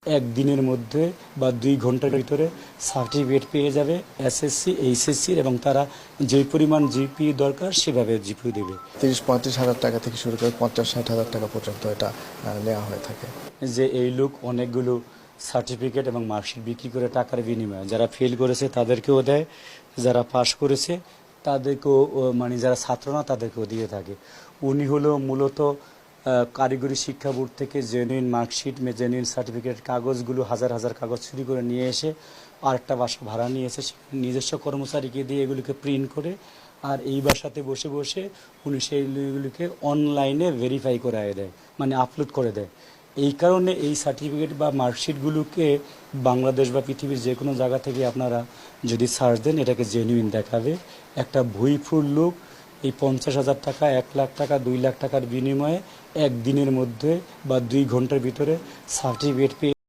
একদিনের মধ্যে বা 2 ঘন্টার ভিতরে সার্টিফিকেট পেয়ে যাবে এসএসসি এইচএসসির, এবং তারা যে পরিমাণ জিপি দরকার সেভাবে জিপি দেবে। 30-35 হাজার টাকা থেকে শুরু করে 50-60 হাজার টাকা পর্যন্ত এটা নেওয়া হয়ে থাকে। যে এই লোক অনেকগুলো সার্টিফিকেট এবং মার্কশিট বিক্রি করে টাকার বিনিময়ে যারা ফেল করেছে তাদেরকেও দেয়, যারা পাশ করেছে তাদেরকেও, মানে যারা ছাত্র না তাদেরকেও দিয়ে থাকে। উনি হলো মূলত কারিগরি শিক্ষা বোর্ড থেকে জেনুইন মার্কশিট, জেনুইন সার্টিফিকেট কাগজগুলো হাজার হাজার কাগজ চুরি করে নিয়ে এসে আরেকটা বাসা ভাড়া নিয়ে এসে নিজস্ব কর্মচারীকে দিয়ে এগুলিকে প্রিন্ট করে, আর এই বাসাতে বসে বসে উনি সেইগুলিকে অনলাইনে ভেরিফাই করে দেয়, মানে আপলোড করে দেয়। এই কারণে এই সার্টিফিকেট বা মার্কশিটগুলোকে বাংলাদেশ বা পৃথিবীর যে কোনো জায়গা থেকে আপনারা যদি সার্চ দেন এটাকে জেনুইন দেখাবে। একটা ভুইফুল লোক এই 50,000 টাকা, 1 লাখ টাকা, 2 লাখ টাকার বিনিময়ে একদিনের মধ্যে বা 2 ঘন্টার ভিতরে সার্টিফিকেট পেয়ে